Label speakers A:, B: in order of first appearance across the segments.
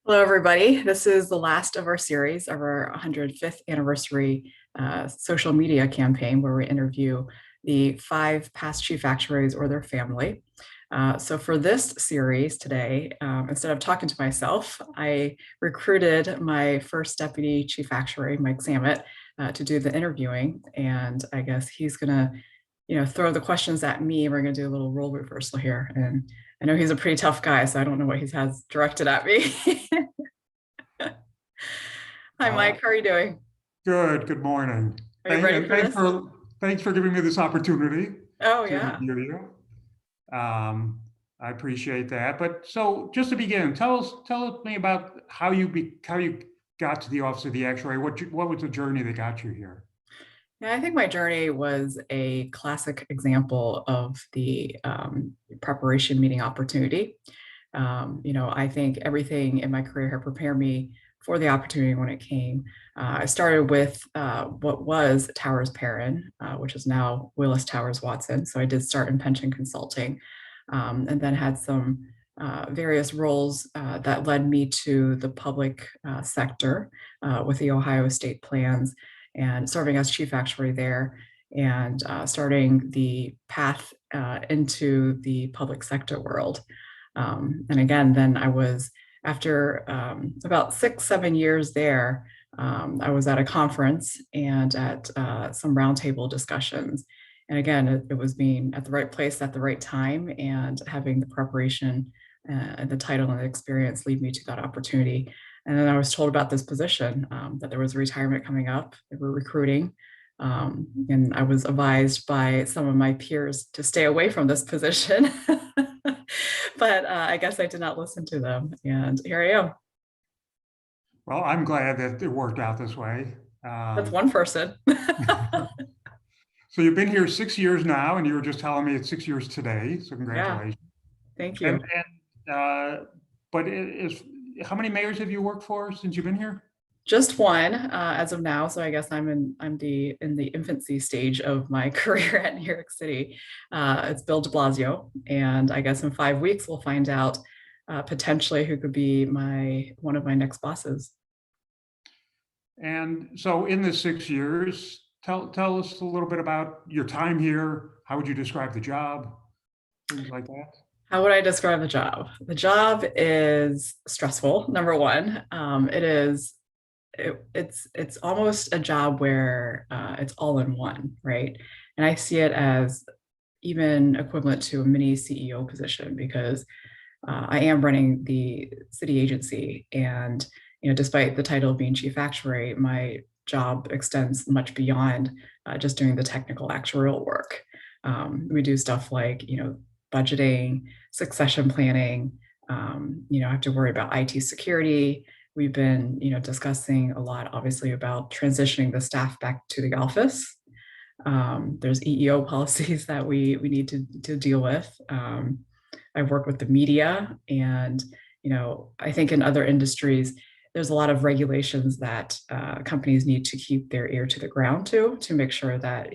A: Hello, everybody. This is the last of our series of our 105th anniversary social media campaign where we interview the 5 past chief actuaries or their family. So for this series today, instead of talking to myself, I recruited my first deputy chief actuary, Mike Samet, to do the interviewing. And I guess he's going to throw the questions at me. We're going to do a little role reversal here. And I know he's a pretty tough guy, so I don't know what he has directed at me. Hi,
B: Uh,
A: Mike. How are you doing?
B: Good morning.
A: Are you ready
B: And
A: for this?
B: thanks for giving me this opportunity
A: Oh,
B: to
A: yeah.
B: interview you. I appreciate that. But so just to begin, tell me about how you got to the office of the actuary. What was the journey that got you here?
A: Yeah, I think my journey was a classic example of the preparation meeting opportunity. I think everything in my career had prepared me for the opportunity when it came. I started with what was Towers Perrin, which is now Willis Towers Watson. So I did start in pension consulting, and then had some various roles that led me to the public sector with the Ohio State Plans and serving as chief actuary there and starting the path into the public sector world. And again, then I was, after about 6, 7 years there, I was at a conference and at some roundtable discussions. And again, it was being at the right place at the right time and having the preparation and the title and the experience lead me to that opportunity. And then I was told about this position, that there was a retirement coming up. They were recruiting. And I was advised by some of my peers to stay away from this position. But I guess I did not listen to them. And here I am.
B: Well, I'm glad that it worked out this way.
A: That's
B: Um,
A: one person.
B: so you've been here 6 years now, and you were just telling me it's 6 years today. So
A: Yeah,
B: congratulations.
A: thank
B: And
A: you.
B: but it is how many mayors have you worked for since you've been here?
A: Just one as of now. So I guess I'm in the infancy stage of my career at New York City. It's Bill de Blasio. And I guess in 5 weeks we'll find out potentially who could be my one of my next bosses.
B: And so in the 6 years, tell us a little bit about your time here. How would you describe the job? Things like that.
A: How would I describe the job? The job is stressful, number one. It's almost a job where it's all in one, right? And I see it as even equivalent to a mini CEO position because I am running the city agency, and despite the title of being chief actuary, my job extends much beyond just doing the technical actuarial work. We do stuff like budgeting, succession planning. I have to worry about IT security. We've been discussing a lot, obviously, about transitioning the staff back to the office. There's EEO policies that we need to deal with. I've worked with the media, and I think in other industries, there's a lot of regulations that companies need to keep their ear to the ground to make sure that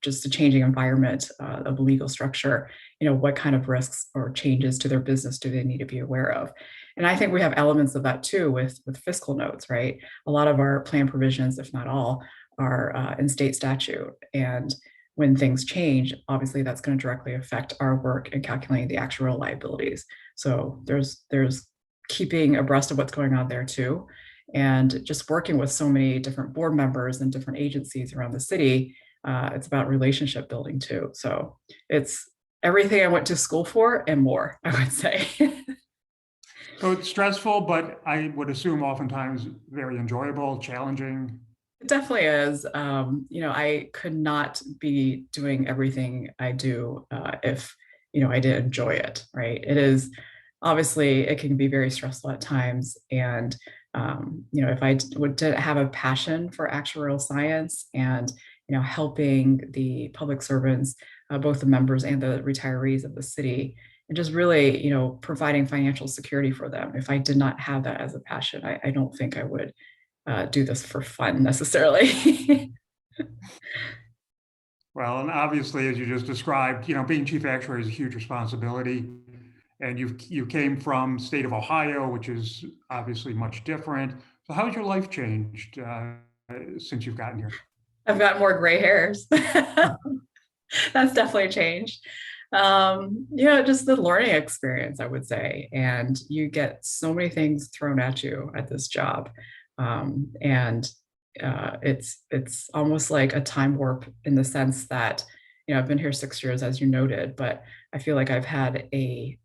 A: just the changing environment of the legal structure, what kind of risks or changes to their business do they need to be aware of. And I think we have elements of that too with fiscal notes, right? A lot of our plan provisions, if not all, are in state statute. And when things change, obviously that's going to directly affect our work in calculating the actuarial liabilities. So there's keeping abreast of what's going on there too. And just working with so many different board members and different agencies around the city, it's about relationship building too. So it's everything I went to school for and more, I would say.
B: So it's stressful, but I would assume oftentimes very enjoyable, challenging.
A: It definitely is. I could not be doing everything I do if I didn't enjoy it. Right? It is obviously it can be very stressful at times, and if I didn't have a passion for actuarial science and helping the public servants, both the members and the retirees of the city, and just really providing financial security for them. If I did not have that as a passion, I don't think I would do this for fun necessarily.
B: Well, and obviously, as you just described, being chief actuary is a huge responsibility. and you came from state of Ohio, which is obviously much different. So how has your life changed since you've gotten here?
A: I've got more gray hairs. That's definitely changed. Just the learning experience, I would say. And you get so many things thrown at you at this job. And it's almost like a time warp in the sense that, I've been here 6 years, as you noted, but I feel like I've had a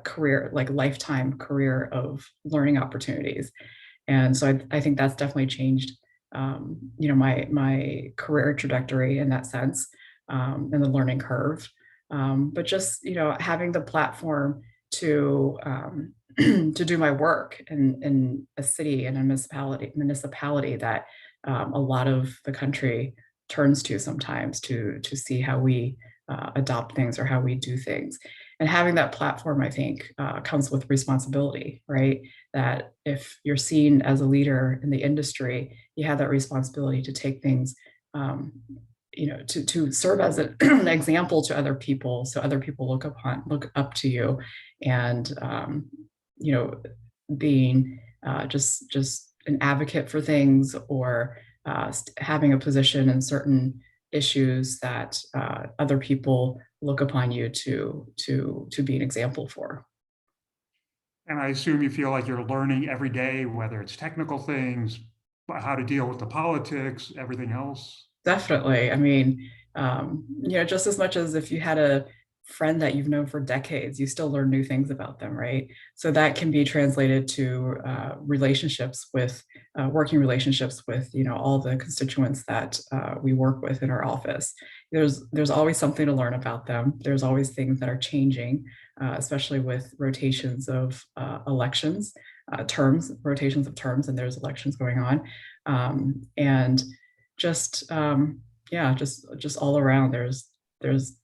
A: career, like lifetime career of learning opportunities. And so I think that's definitely changed, my career trajectory in that sense, and the learning curve. But just having the platform to to do my work in a city and a municipality that a lot of the country turns to sometimes to see how we adopt things or how we do things. And having that platform, I think, comes with responsibility, right? That if you're seen as a leader in the industry, you have that responsibility to take things, to serve as an example to other people, so other people look up to you, and you know, being just an advocate for things, or having a position in certain issues that other people look upon you to be an example for.
B: And I assume you feel like you're learning every day, whether it's technical things, how to deal with the politics, everything else.
A: Definitely. I mean, just as much as if you had a friend that you've known for decades, you still learn new things about them, right? So that can be translated to relationships with, working relationships with, all the constituents that we work with in our office. There's always something to learn about them. There's always things that are changing, especially with rotations of elections, rotations of terms, and there's elections going on. And just yeah, just all around, there's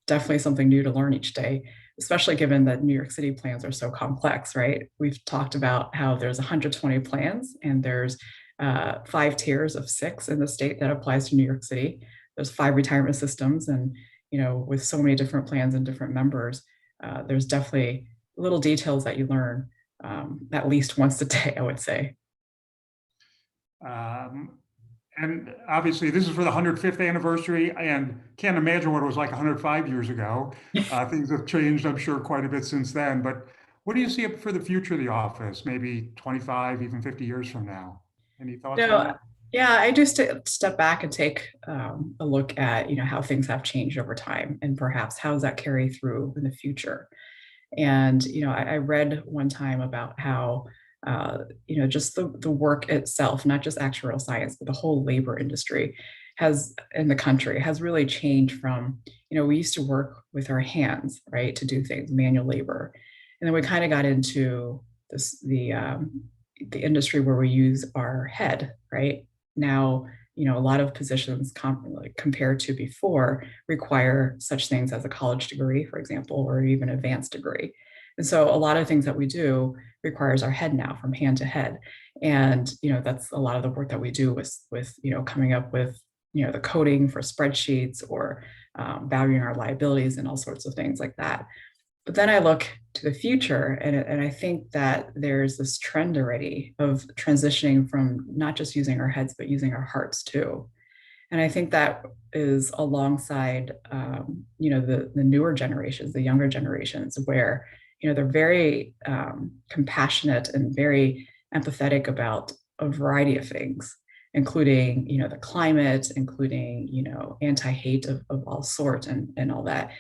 A: definitely something new to learn each day, especially given that New York City plans are so complex, right? We've talked about how there's 120 plans, and there's 5 tiers of 6 in the state that applies to New York City. There's 5 retirement systems, and with so many different plans and different members, there's definitely little details that you learn, at least once a day, I would say.
B: Um, and obviously, this is for the 105th anniversary, and can't imagine what it was like 105 years ago. Things have changed, I'm sure, quite a bit since then. But what do you see for the future of the office, maybe 25, even 50 years from now? Any thoughts on
A: No,
B: that?
A: yeah, I do step back and take a look at how things have changed over time, and perhaps how does that carry through in the future. And I read one time about how just the work itself, not just actuarial science, but the whole labor industry has in the country has really changed from, we used to work with our hands, right, to do things, manual labor. And then we kind of got into this the industry where we use our head, right? Now, a lot of positions like compared to before require such things as a college degree, for example, or even advanced degree. And so a lot of things that we do requires our head now, from hand to head. And that's a lot of the work that we do with coming up with the coding for spreadsheets, or valuing our liabilities and all sorts of things like that. But then I look to the future, and I think that there's this trend already of transitioning from not just using our heads, but using our hearts too. And I think that is alongside, the newer generations, the younger generations, where, they're very compassionate and very empathetic about a variety of things, including, the climate, including, anti-hate of all sorts, and all that.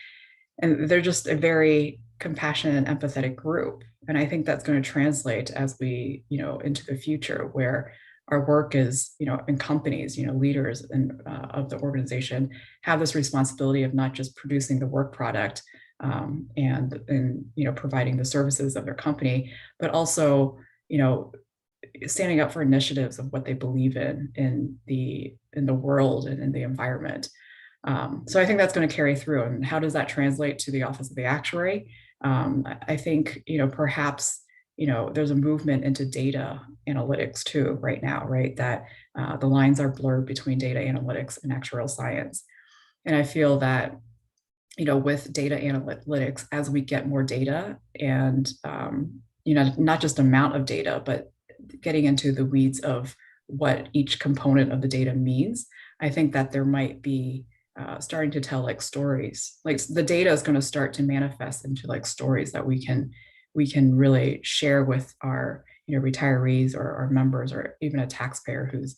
A: And they're just a very compassionate and empathetic group. And I think that's going to translate as we, into the future, where our work is, in companies, leaders of the organization have this responsibility of not just producing the work product, and providing the services of their company, but also, standing up for initiatives of what they believe in the world and in the environment. So I think that's going to carry through. And how does that translate to the Office of the Actuary? I think, perhaps, there's a movement into data analytics too right now, right? That the lines are blurred between data analytics and actuarial science. And I feel that with data analytics, as we get more data and, not just amount of data, but getting into the weeds of what each component of the data means, I think that there might be starting to tell like stories. Like the data is going to start to manifest into like stories that we can really share with our retirees or our members or even a taxpayer who's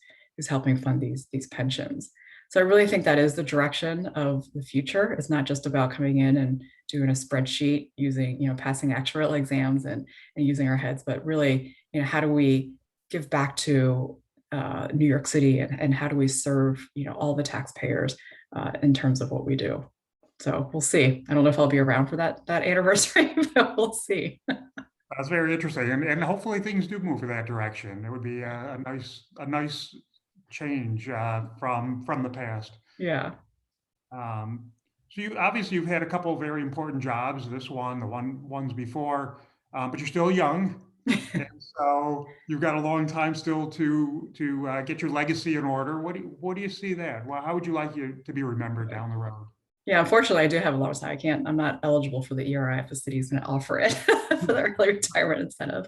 A: helping fund these pensions. So I really think that is the direction of the future. It's not just about coming in and doing a spreadsheet using, passing actuarial exams and using our heads, but really, how do we give back to New York City and how do we serve, all the taxpayers in terms of what we do. So we'll see. I don't know if I'll be around for that anniversary, but we'll see.
B: That's very interesting, and hopefully things do move in that direction. It would be a nice change from the past.
A: Yeah.
B: Um, so you obviously you've had a couple of very important jobs. This one, the ones before, but you're still young, and so you've got a long time still to get your legacy in order. What do you see that? Well, how would you like you to be remembered down the road?
A: Yeah, unfortunately, I do have a lot of time. I'm not eligible for the ERI if the city's going to offer it for the early retirement incentive.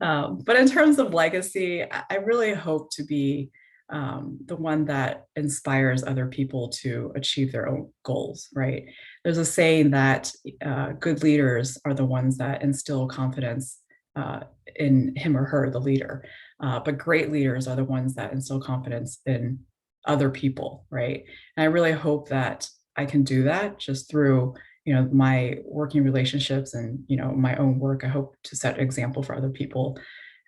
A: But in terms of legacy, I really hope to be the one that inspires other people to achieve their own goals, right? There's a saying that good leaders are the ones that instill confidence in him or her, the leader. But great leaders are the ones that instill confidence in other people, right? And I really hope that I can do that just through my working relationships and my own work. I hope to set an example for other people,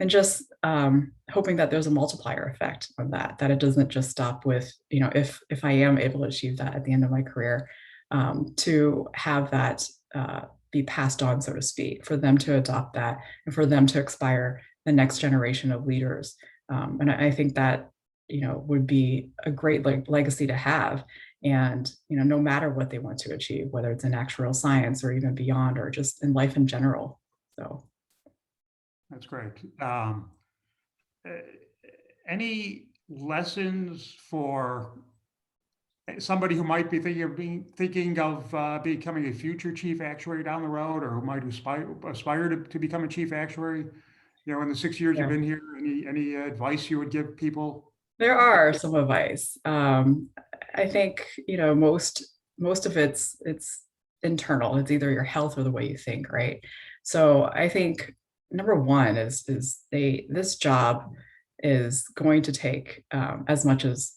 A: and just hoping that there's a multiplier effect on that it doesn't just stop with if I am able to achieve that at the end of my career, to have that be passed on, so to speak, for them to adopt that and for them to inspire the next generation of leaders. And I think that would be a great legacy to have. And no matter what they want to achieve, whether it's in actuarial science or even beyond, or just in life in general. So
B: That's great. Uh, any lessons for somebody who might be thinking of becoming a future chief actuary down the road, or who might aspire to become a chief actuary? In the 6 years you've
A: yeah,
B: been here, any advice you would give people?
A: there are some advice. I think most of it's internal. It's either your health or the way you think, right? So I think number one is this job is going to take as much as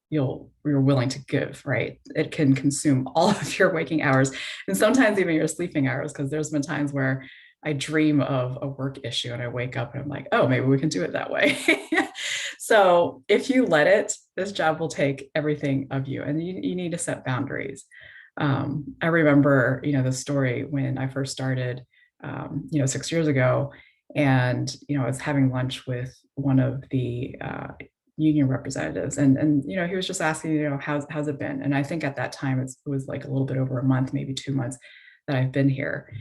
A: you're willing to give, right? It can consume all of your waking hours and sometimes even your sleeping hours, because there's been times where I dream of a work issue and I wake up and I'm like, oh, maybe we can do it that way. So if you let it, this job will take everything of you, and you need to set boundaries. I remember, the story when I first started, 6 years ago, and I was having lunch with one of the union representatives, and he was just asking, how's it been? And I think at that time it was like a little bit over a month, maybe 2 months that I've been here,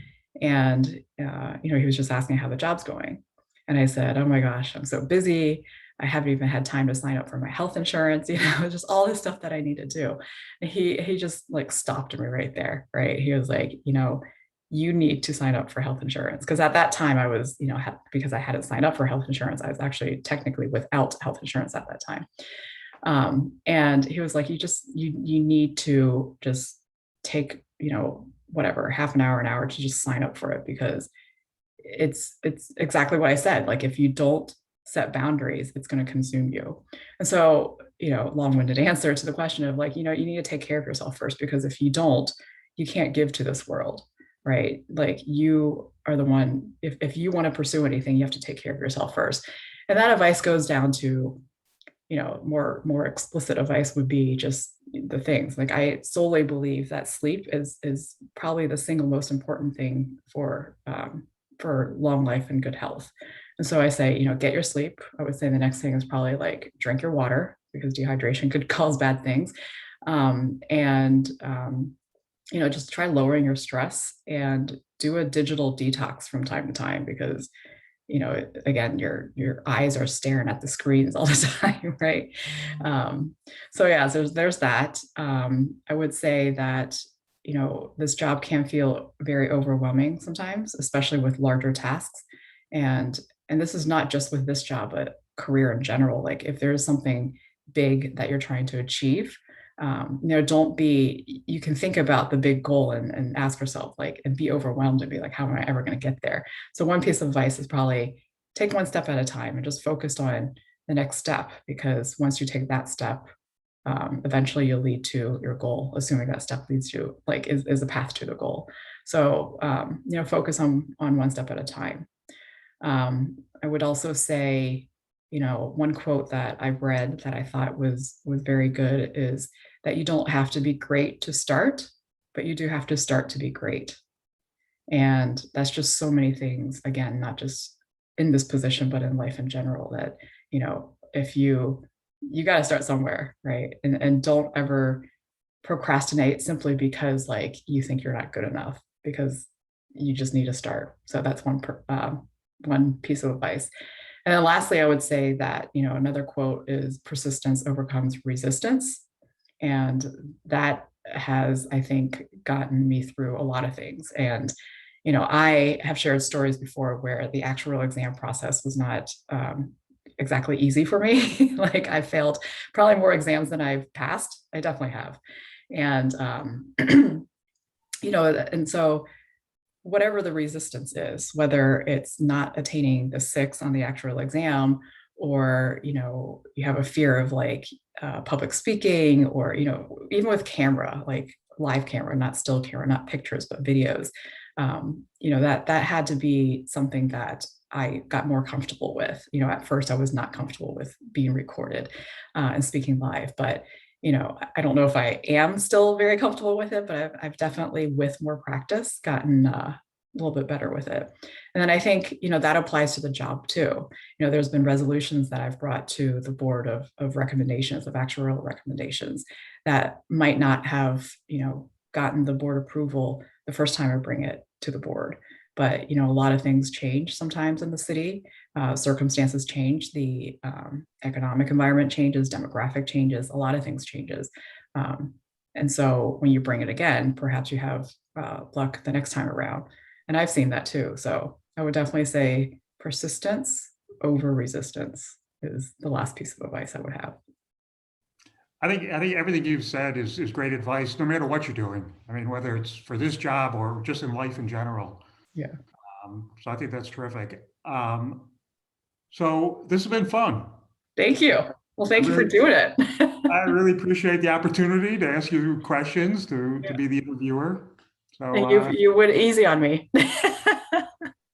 A: and he was just asking how the job's going, and I said, oh my gosh, I'm so busy. I haven't even had time to sign up for my health insurance, just all this stuff that I need to do. And he just like stopped me right there, right? He was like, you need to sign up for health insurance. Because at that time I was, because I hadn't signed up for health insurance, I was actually technically without health insurance at that time. And he was like, you need to just take, whatever, half an hour to just sign up for it, because it's exactly what I said. Like if you don't set boundaries, it's going to consume you. And so, long-winded answer to the question of like, you need to take care of yourself first, because if you don't, you can't give to this world, right? Like you are the one, if you want to pursue anything, you have to take care of yourself first. And that advice goes down to, more explicit advice would be just the things like I solely believe that sleep is probably the single most important thing for long life and good health. And so I say, get your sleep. I would say the next thing is probably like drink your water, because dehydration could cause bad things. And just try lowering your stress and do a digital detox from time to time, because again, your eyes are staring at the screens all the time, right? So yeah, so there's that. I would say that this job can feel very overwhelming sometimes, especially with larger tasks. And this is not just with this job, but career in general. Like if there's something big that you're trying to achieve, don't be, you can think about the big goal and ask yourself, like, and be overwhelmed and be like, how am I ever going to get there? So one piece of advice is probably take one step at a time and just focus on the next step, because once you take that step, eventually you'll lead to your goal, assuming that step leads you, like, is a path to the goal. So, focus on one step at a time. I would also say, one quote that I've read that I thought was very good is that you don't have to be great to start, but you do have to start to be great. And that's just so many things, again, not just in this position, but in life in general, that, if you got to start somewhere, right? And don't ever procrastinate simply because like you think you're not good enough, because you just need to start. So that's one piece of advice. And then lastly, I would say that, another quote is persistence overcomes resistance. And that has, I think, gotten me through a lot of things. And, I have shared stories before where the actuarial exam process was not exactly easy for me. Like I failed probably more exams than I've passed. I definitely have. And, and so whatever the resistance is, whether it's not attaining the 6 on the actual exam, or, you have a fear of like public speaking, or, even with camera, like live camera, not still camera, not pictures, but videos, that had to be something that I got more comfortable with. At first I was not comfortable with being recorded and speaking live, but I don't know if I am still very comfortable with it, but I've definitely, with more practice, gotten a little bit better with it. And then I think, that applies to the job too. There's been resolutions that I've brought to the board of recommendations, of actuarial recommendations, that might not have, gotten the board approval the first time I bring it to the board. But, a lot of things change sometimes in the city. Circumstances change, the economic environment changes, demographic changes, a lot of things changes. And so when you bring it again, perhaps you have luck the next time around. And I've seen that too. So I would definitely say persistence over resistance is the last piece of advice I would have.
B: I think everything you've said is great advice, no matter what you're doing. I mean, whether it's for this job or just in life in general.
A: Yeah.
B: So I think that's terrific. So this has been fun.
A: Thank you. Well,
B: I
A: thank you for
B: really,
A: doing it.
B: I really appreciate the opportunity to ask you questions, to
A: Yeah.
B: be the interviewer. So
A: You went easy on me.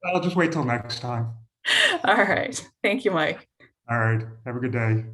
B: I'll just wait till next time.
A: All right. Thank you, Mike.
B: All right. Have a good day.